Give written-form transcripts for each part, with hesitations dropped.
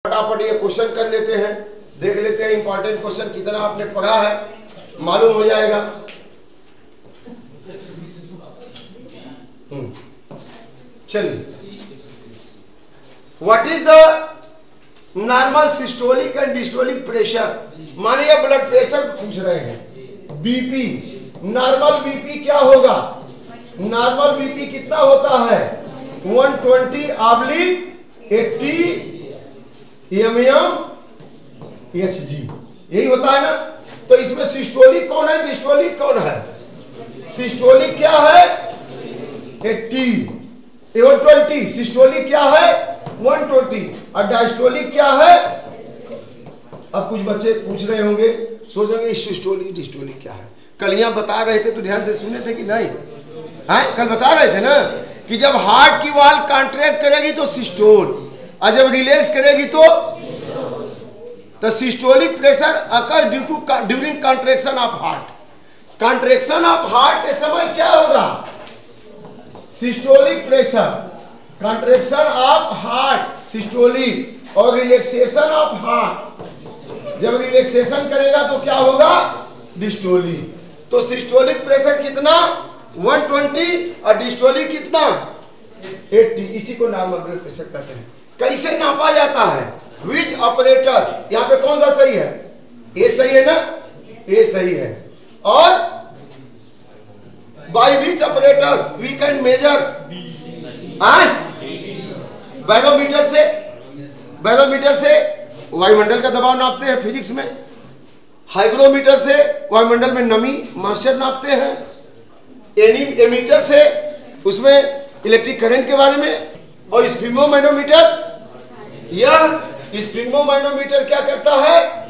फटाफट ये क्वेश्चन कर लेते हैं, देख लेते हैं इंपॉर्टेंट क्वेश्चन कितना आपने पढ़ा है, मालूम हो जाएगा। चलिए, what is the normal systolic and diastolic pressure? मानिए ब्लड प्रेशर पूछ रहे हैं, बीपी, नॉर्मल बीपी क्या होगा? नॉर्मल बीपी कितना होता है? 120/80 mmHg, यही होता है ना। तो इसमें सिस्टोलिक कौन है, डिस्टोलिक कौन है? सिस्टोलिक क्या है? 120, सिस्टोलिक क्या है? 120, और डायस्टोलिक क्या है? अब कुछ बच्चे पूछ रहे होंगे, सोच रहे होंगे सिस्टोलिक डिस्टोलिक क्या है। कल यहाँ बता रहे थे तो ध्यान से सुने थे कि नहीं? हाँ, कल बता रहे थे ना कि जब हार्ट की वाल कॉन्ट्रैक्ट करेगी तो सिस्टोल, और जब रिलैक्स करेगी तो systolic pressure occur during contraction of heart. Contraction of heart के समय क्या होगा? Systolic pressure, contraction of heart systolic, और रिलैक्सेशन ऑफ हार्ट जब रिलैक्सेशन करेगा तो क्या होगा? डिस्टोलिक। तो सिस्टोलिक प्रेशर कितना? 120, और डिस्टोलिक कितना? 80। इसी को नॉर्मल ब्लड प्रेशर कहते हैं। कैसे नापा जाता है? विच ऑपरेटर्स, यहाँ पे कौन सा सही है? ए सही है ना, ए सही है। और by which operators we can measure? Barometer से वायुमंडल का दबाव नापते हैं फिजिक्स में, हाइग्रोमीटर से वायुमंडल में नमी मॉइस्चर नापते हैं, एमीटर से उसमें इलेक्ट्रिक करंट के बारे में, और स्फिग्मोमैनोमीटर, यह स्फिग्मोमैनोमीटर क्या करता है?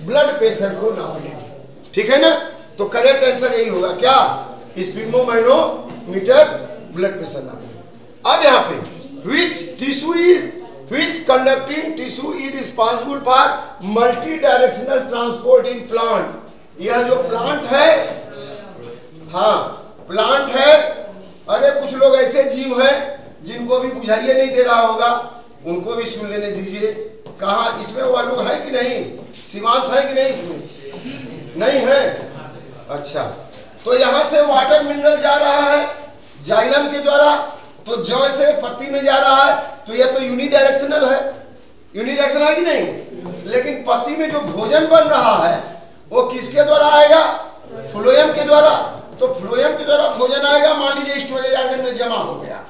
ब्लड प्रेशर को नापने। ठीक है ना? तो करेक्ट आंसर यही होगा, क्या? स्फिग्मोमैनोमीटर ब्लड प्रेशर नापने। अब यहाँ पे which conducting tissue is responsible for multi-directional transport in plant? यह जो प्लांट है, हाँ प्लांट है। अरे कुछ लोग ऐसे जीव हैं जिनको भी बुझाइए नहीं दे रहा होगा, उनको भी सुन लेने दीजिए। कहा इसमें वो लोग है कि नहीं? शिवांश है कि नहीं? इसमें नहीं है। अच्छा, तो यहाँ से वाटर मिनरल जा रहा है जाइलम के द्वारा, तो जड़ से पत्ती में जा रहा है, तो यह तो यूनिडायरेक्शनल है। यूनिडायरेक्शनल है कि नहीं? लेकिन पत्ती में जो भोजन बन रहा है वो किसके द्वारा आएगा? फ्लोएम के द्वारा। तो फ्लोएम के द्वारा भोजन आएगा, मान लीजिए स्टोरेज ऑर्गन में जमा हो गया।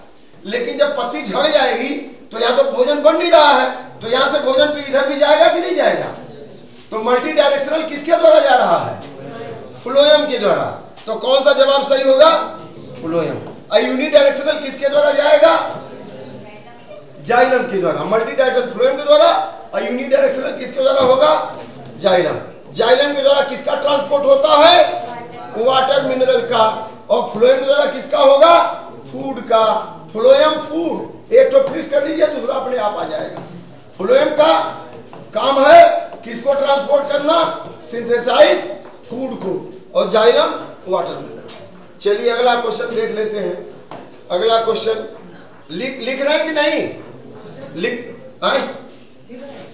लेकिन जब पत्ती झड़ जाएगी तो यहाँ तो भोजन बन नहीं रहा है, तो यहाँ से भोजन पे इधर भी जाएगा कि नहीं जाएगा? तो मल्टी डायरेक्शनल किसके द्वारा जा रहा है? फ्लोएम के द्वारा। तो कौन सा जवाब सही होगा? फ्लोएम। और यूनिडायरेक्शनल किसके द्वारा जाएगा? जाइलम के द्वारा। मल्टी डायरेक्शनल फ्लोएम के द्वारा, और यूनिडायरेक्शनल किसके द्वारा होगा? जाइलम। जाइलम के द्वारा किसका ट्रांसपोर्ट होता है? वाटर मिनरल का। और फ्लोएम के द्वारा किसका होगा? फूड का। फ्लोएम फूड, एक तो फिक्स कर लीजिए, दूसरा अपने आप आ जाएगा। फ्लोएम का काम है किसको ट्रांसपोर्ट करना? सिंथेसाइज फूड को, और जाइलम वाटर मिनरल। चलिए अगला क्वेश्चन देख लेते हैं। अगला क्वेश्चन लिख रहे हैं कि नहीं?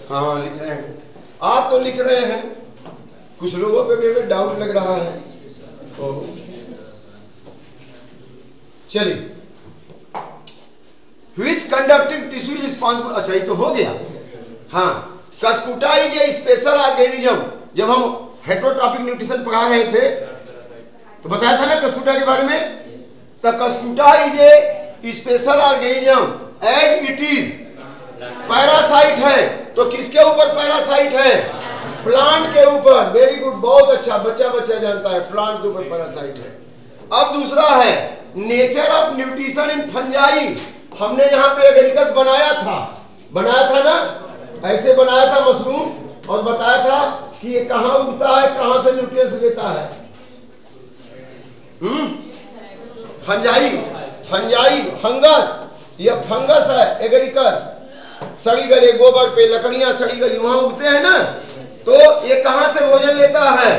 हाँ लिख रहे हैं। आप तो लिख रहे हैं, कुछ लोगों पे भी डाउट लग रहा है। तो चलिए, Which conducting tissue is responsible? अच्छा ये तो हो गया। हाँ, Cuscuta is a special organism. जब हम हेटेरोट्रॉपिक न्यूट्रिशन पढ़ा रहे थे तो बताया था ना कस्कुटा के बारे में। तो cuscuta is a special organism as it is parasite है। तो किसके ऊपर पैरासाइट है? प्लांट के ऊपर। वेरी गुड, बहुत अच्छा, बच्चा जानता है प्लांट के ऊपर पैरासाइट है। अब दूसरा है nature of nutrition in fungi. हमने यहाँ पे एगेरिकस बनाया था ना, ऐसे बनाया था मशरूम, और बताया था कि ये कहाँ उगता है, कहाँ से न्यूट्रिएंट्स लेता है। फंजाई फंगस, ये फंगस है एगेरिकस। सड़ी गले गोबर पे लकड़ियां सड़ी गली वहां उगते हैं ना, तो ये कहाँ से भोजन लेता है?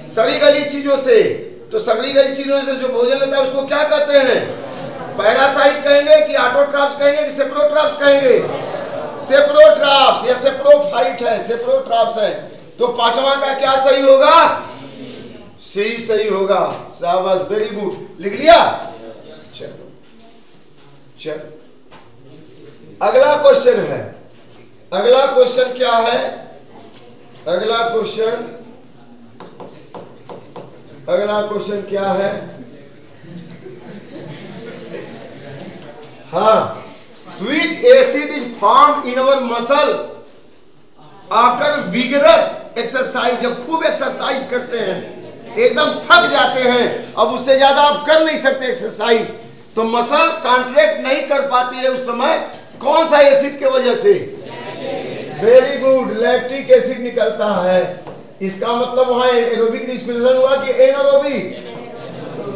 सड़ी गली चीजों से। तो सड़ी गली चीजों से जो भोजन लेता है उसको क्या कहते हैं? पैरासाइट कहेंगे कि ऑटोट्रॉप्स कहेंगे कि सेप्रोट्रॉप्स कहेंगे? सेप्रोट्राप्स, ये सेप्रोफाइट है, सेप्रोट्राप्स है। तो पांचवा का क्या सही होगा? सी सही होगा। शाबाश, वेरी गुड, लिख लिया। चलो चलो अगला क्वेश्चन है। अगला क्वेश्चन क्या है? अगला क्वेश्चन क्या है? हाँ, which acid is formed in our muscle after vigorous exercise? जब खूब एक्सरसाइज करते हैं, एकदम थक जाते हैं, अब उससे ज्यादा आप कर नहीं सकते एक्सरसाइज, तो मसल कॉन्ट्रैक्ट नहीं कर पाती है उस समय, कौन सा एसिड के वजह से? वेरी गुड, लैक्टिक एसिड निकलता है। इसका मतलब वहां एरोबिक रिस्पिरेशन हुआ कि एनारोबिक?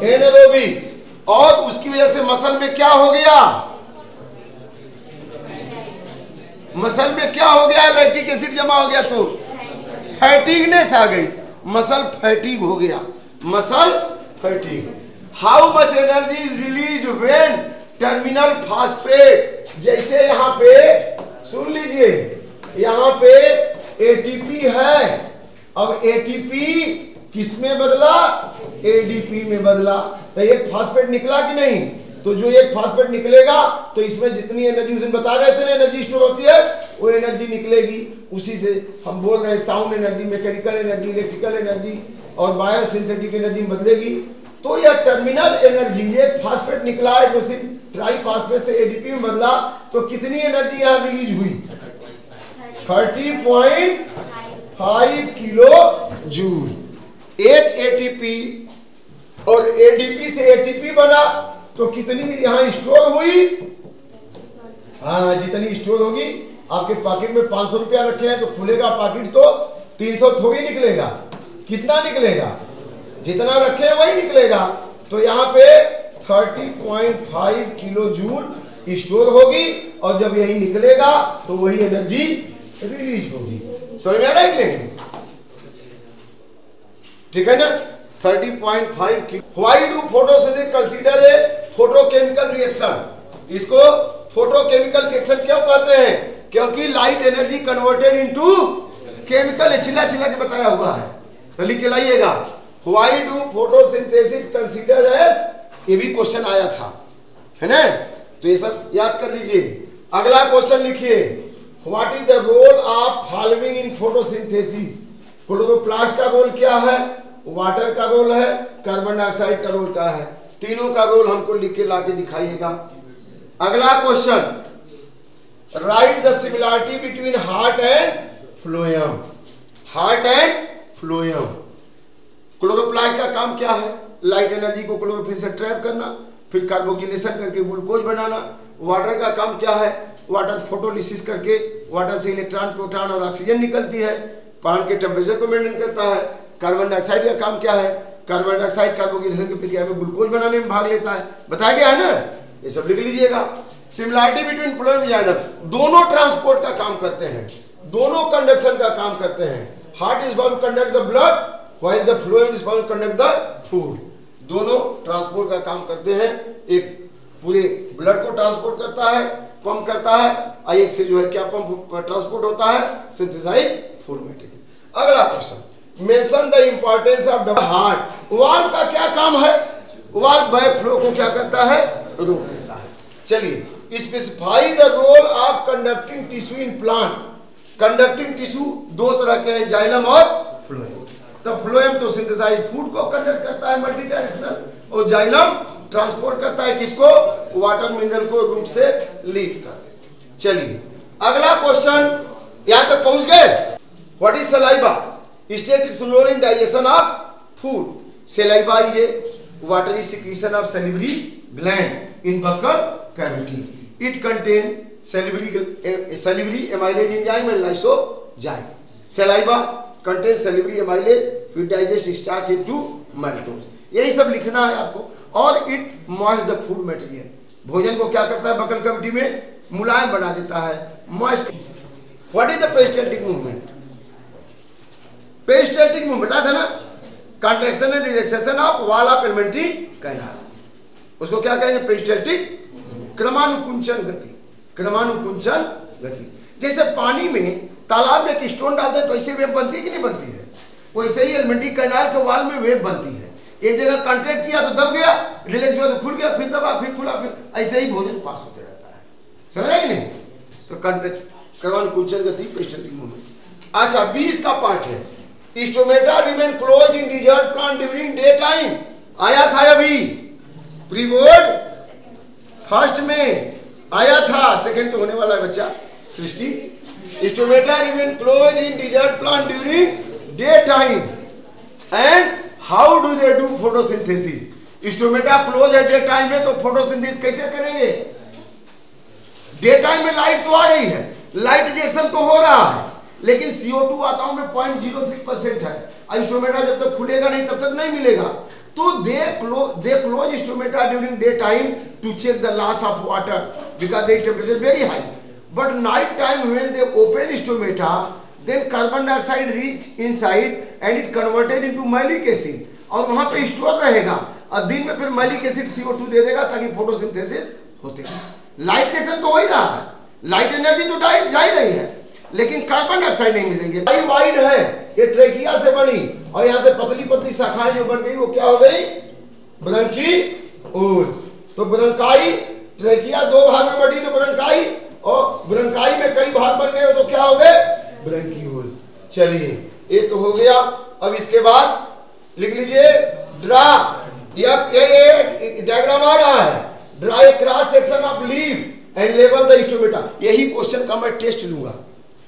एनारोबिक। और उसकी वजह से मसल में क्या हो गया? मसल में क्या हो गया? लैक्टिक एसिड जमा हो गया तो फैटिगनेस आ गई, मसल फैटिग हो गया, muscle fatigue. How much energy is release when terminal phosphate? जैसे यहाँ पे सुन लीजिए, यहाँ पे एटीपी है, अब एटीपी किस में बदला? एडीपी में बदला। तो एक फास्फेट निकला कि नहीं? तो जो एक फास्फेट निकलेगा तो इसमें जितनी एनर्जी उस दिन बता रहे थे ना एनर्जी स्टोर होती है, वो एनर्जी निकलेगी। उसी से हम बोल रहे हैं sound energy, mechanical energy, electrical energy और बायोसिंथेटिक एनर्जी बदलेगी। तो यह टर्मिनल एनर्जी, एक फास्फेट निकला, ट्राई फास्फेट से एडीपी में बदला, तो कितनी एनर्जी यहाँ रिलीज हुई? 30.5 किलो जूल। एक एटीपी और एडीपी से एटीपी बना तो कितनी यहाँ स्टोर हुई? हाँ, जितनी स्टोर होगी। आपके पॉकेट में 500 रुपया रखे हैं तो खुलेगा पॉकेट तो 300 थोड़ी निकलेगा, कितना निकलेगा? जितना रखे हैं वही निकलेगा। तो यहाँ पे 30.5 किलो जूल स्टोर होगी और जब यही निकलेगा तो वही एनर्जी रिलीज होगी। समझ में आ रहा है कि नहीं? ठीक है ना? 30.5 kilo. Why do photosynthesis consider a photochemical reaction? इसको फोटोकेमिकल रिएक्शन क्यों कहते हैं? क्योंकि light energy converted into chemical, चिल्ला चिल्ला के बताया हुआ है, तो लिख के लाइएगा। Why do photosynthesis consider as? ये भी क्वेश्चन आया था, है ना? तो ये सब याद कर लीजिए। अगला क्वेश्चन लिखिए, what is the role of following in photosynthesis? Chloroplast का रोल क्या है? वाटर का रोल है, कार्बन डाइऑक्साइड का रोल क्या है? तीनों का रोल हमको लिख के ला के दिखाइएगा। अगला question, right the similarity between heart and phloem. Heart and phloem, chloroplast का काम क्या है? लाइट एनर्जी को क्लोरोफिल से ट्रैप करना, फिर कार्बोक्सिलेशन करके ग्लूकोज बनाना। वाटर का काम क्या है? वाटर फोटोलिसिस करके वाटर से इलेक्ट्रॉन, प्रोटॉन और ऑक्सीजन निकलती है, पानी के टेम्परेचर को मेंटेन करता है। कार्बन डाइऑक्साइड का काम क्या है? कार्बन डाइऑक्साइड कार्बोक्सिलेशन की प्रक्रिया में ग्लूकोज बनाने में भाग लेता है। बताया गया है ना? ये सब लिख लीजिएगा। Similarity between phloem and xylem, दोनों ट्रांसपोर्ट का काम करते हैं, दोनों कंडक्शन का काम करते हैं। Heart is bound to conduct the blood while the phloem is bound to conduct the food. दोनों ट्रांसपोर्ट का काम करते हैं। एक पूरे ब्लड को ट्रांसपोर्ट करता है, पंप करता है, और एक से जो है क्या पंप ट्रांसपोर्ट होता है? Synthesize food material. अगला question, mention the importance of the heart. Valve का क्या काम है? वाल्व बैक फ्लो को क्या करता है? रोक देता है। चलिए, specify the role of conducting tissue in plant. Conducting tissue दो तरह के हैं, जाइलम और फ्लोएम। तो फ्लोएम तो सिंथेसाइज फूड को कंडक्ट करता है मल्टी डायरेक्शनल, और जाइलम ट्रांसपोर्ट करता है किसको? वाटर मिनरल को रूट से लीफ तक। चलिए, अगला क्वेश्चन, यहां तक पहुंच गए? What is saliva? State its role in digestion of food. Saliva is a watery secretion of salivary gland in buccal cavity. It contain salivary amylase enzyme and lysozyme. Saliva contain salivary amylase, फिर digest starch into maltose. यही सब लिखना है आपको। और it moist the food material, भोजन को क्या करता है? बक्कल कैविटी में मुलायम बना देता है, moist. What is the peristaltic movement? Peristaltic movement था ना, contraction and relaxation of wall of alimentary canal, उसको क्या कहेंगे? पेरिस्टाल्टिक क्रमानुकुंचन गति। क्रमानुकुंचन गति। जैसे पानी में तालाब में एक स्टोन डालते हैं तो ऐसे वेव बनती है कि नहीं बनती है, वैसे ही एलिमेंट्री कैनाल के वाल में वेव बनती है। एक जगह कॉन्ट्रैक्ट किया तो दब गया, रिलैक्स हुआ तो खुल गया, फिर दबा, फिर खुला, फिर ऐसे ही भोजन पास होते रहता है, समझ कि नहीं। तो कॉन्ट्रैक्शन कुलचर गति पेस्टलिंग मूवमेंट। अच्छा 20 का पार्ट है, stomata remain close in desert plant during day time. आया था अभी प्री बोर्ड फर्स्ट में आया था, सेकंड तो होने वाला है बच्चा Srishti. Stomata remain close in desert plant during day time and how do they do photosynthesis. Stomata close है डे टाइम में, तो फोटोसिंथेसिस कैसे करेंगे? डे टाइम में लाइट तो आ रही है, लाइट रिएक्शन तो हो रहा है, लेकिन CO2 वातावरण में 0.03% है। स्टोमेटा जब तक खुलेगा नहीं तब तक नहीं मिलेगा। तो they close stomata during day time to check the loss of water because the temperature very high, but night time when they open stomata then carbon dioxide reach inside and it converted into malic acid, और वहां पे store रहेगा, और दिन में फिर malic acid CO2 दे देगा ताकि फोटोसिंथेसिस होते हैं। लाइट रिएक्शन तो हो ही रहा है, लाइट एनर्जी तो जा ही रही है, लेकिन कार्बन डाइऑक्साइड नहीं मिल रही है। वाइड है, ये ट्रेकिया से बनी, और यहाँ से पतली पतली शाखाएं जो बन गई वो क्या हो गई? ब्रंकीओल्स। तो ब्रंकाई ट्रेकिया दो भाग में बटी तो ब्रंकाई, और ब्रंकाई में कई भाग बन गए तो क्या हो गए? ब्रंकीओल्स। चलिए ये तो हो गया। अब इसके बाद लिख लीजिए ड्रा, ये डायग्राम आ रहा है, draw a cross section of leaf and level the stomata. यही क्वेश्चन का मैं टेस्ट लूंगा,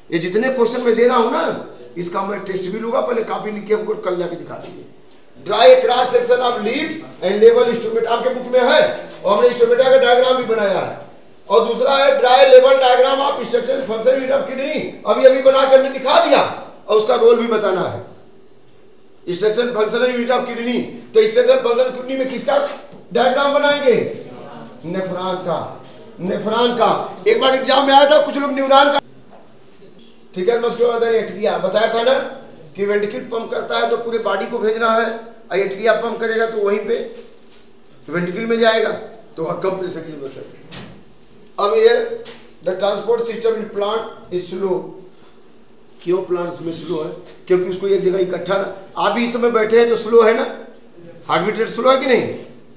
ये जितने क्वेश्चन मैं दे रहा हूं ना इसका मैं टेस्ट भी लूंगा। पहले कॉपी लिख के हमको कल लाके दिखा दीजिए। Draw a cross section of leaf and level stomata, आपके बुक में है, और हमने स्टोमेटा का डायग्राम भी बनाया है। और दूसरा है draw a level diagram of structure function unit of kidney, अभी बना कर हमने दिखा दिया, और उसका रोल भी बताना है। Structure function unit of kidney, तो स्ट्रक्चर फंक्शन किडनी में किसका डायग्राम बनाएंगे? नेफ्रॉन का। नेफ्रॉन का एक बार एग्जाम में आया था, कुछ लोग न्यूरॉन का, ठीक है, एट्रिया बताया था ना कि वेंट्रिकल पंप करता है तो पूरे बॉडी को भेजना है, और एट्रिया पंप करेगा तो वहीं पे वेंट्रिकल में जाएगा, तो वह कम प्रेशर की जरूरत है। अब ये the transport system in plant is slow. क्यों प्लांट्स में स्लो है? क्योंकि उसको एक जगह इकट्ठा, आप भी इस समय बैठे हैं तो स्लो है ना, हार्ट बीट रेट स्लो है कि नहीं?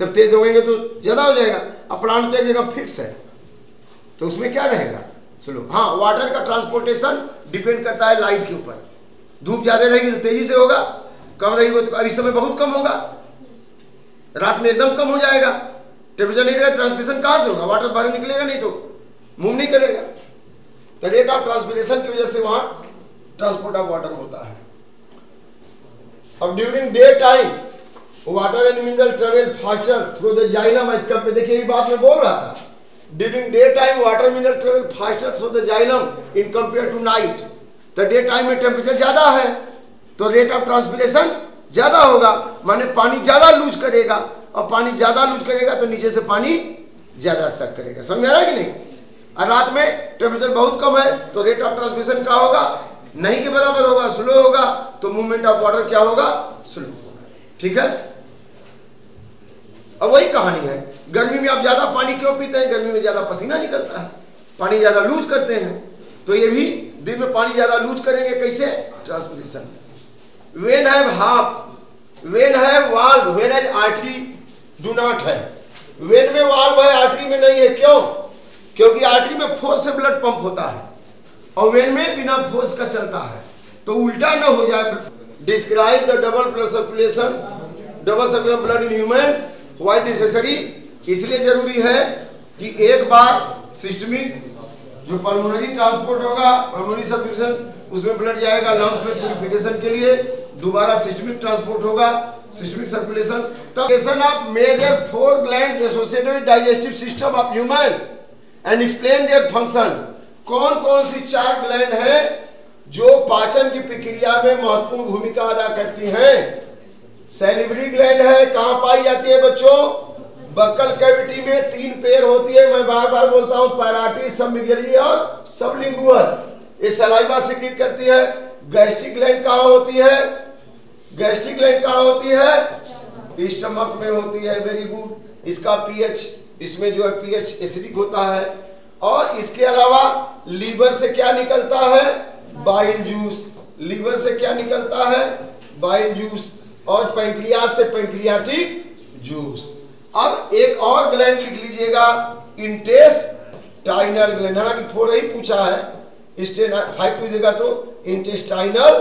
तब तेज दौड़ेंगे तो ज्यादा हो जाएगा। अब प्लांट तो एक जगह फिक्स है, तो उसमें क्या रहेगा? स्लो। हाँ, वाटर का ट्रांसपोर्टेशन डिपेंड करता है लाइट के ऊपर। धूप ज्यादा रहेगी तो तेजी से होगा, कम रहेगी तो इस समय बहुत कम होगा, रात में एकदम कम हो जाएगा। टेम्परेचर नहीं रहेगा, ट्रांसमिशन कहां से होगा? वाटर बाहर निकलेगा नहीं तो मूव नहीं करेगा। तो रेट ऑफ ट्रांसपिरेशन की वजह से वहां ट्रांसपोर्ट ऑफ वाटर होता है। अब during day time water and mineral travel faster through the xylem. इसका पे देखिए ये बात मैं बोल रहा था, during day time water mineral travel faster through the xylem in compare to night. तो डे टाइम में टेम्परेचर ज्यादा है तो रेट ऑफ ट्रांसपिरेशन ज्यादा होगा, माने पानी ज्यादा लूज करेगा, और पानी ज्यादा लूज करेगा तो नीचे से पानी ज्यादा सक करेगा। समझ आ रहा है कि नहीं? और रात में टेम्परेचर बहुत कम है तो रेट ऑफ ट्रांसमिशन क्या होगा? नहीं के बराबर होगा, स्लो होगा, तो मूवमेंट ऑफ वाटर क्या होगा? स्लो होगा। ठीक है, अब वही कहानी है। गर्मी में आप ज्यादा पानी क्यों पीते हैं? गर्मी में ज्यादा पसीना निकलता है, पानी ज्यादा लूज करते हैं, तो ये भी दिन में पानी ज्यादा लूज करेंगे, कैसे? Transpiration. When have half, when have valve, when has artery do not है। वेन में वाल्व है, आर्टरी में नहीं है। क्यों? क्योंकि आर्टरी में फोर्स से ब्लड पंप होता है, और वेन में बिना फोर्स का चलता है, तो उल्टा न हो जाए। Describe the double blood circulation, double circulation blood in human, why necessary. इसलिए जरूरी है कि एक बार सिस्टमिक जो पल्मोनरी ट्रांसपोर्ट होगा, पल्मोनरी सर्कुलेशन, उसमें ब्लड जाएगा लंग्स में प्यूरिफिकेशन के लिए, दोबारा सिस्टमिक ट्रांसपोर्ट होगा, सिस्टमिक सर्कुलेशन। तब of major 4 glands associated with digestive system of human and explain their function. कौन कौन सी 4 ग्लैंड हैं जो पाचन की प्रक्रिया में महत्वपूर्ण भूमिका अदा करती हैं? सैलिवरी ग्लैंड है, कहां पाई जाती है बच्चों? बक्कल कैविटी में 3 पैर होती है, मैं बार बार बोलता हूं, पैराटिस, सबमिगली और सबलिंगुअल। ये सलाइवा सिक्रीट करती है। गैस्ट्रिक ग्लैंड कहां होती है? गैस्ट्रिक ग्लैंड कहां होती है? स्टमक में होती है। Very good. इसका पीएच, इसमें जो है पीएच एसिडिक होता है, और इसके अलावा लीवर से क्या निकलता है, बाइल जूस। लीवर से क्या निकलता है, बाइल जूस। और पैंक्रियाज से पैंक्रियाटिक जूस। अब एक और ग्लैंड लिख लीजिएगा, इंटेस्टाइनल ग्लैंड। हालांकि थोड़ा ही पूछा है, 5 पूछेगा तो इंटेस्टाइनल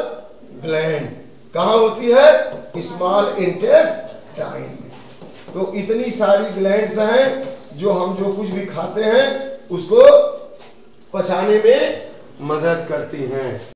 ग्लैंड कहाँ होती है, स्मॉल इंटेस्टाइन में। तो इतनी सारी ग्लैंड्स हैं जो हम जो कुछ भी खाते हैं उसको पचाने में मदद करती हैं।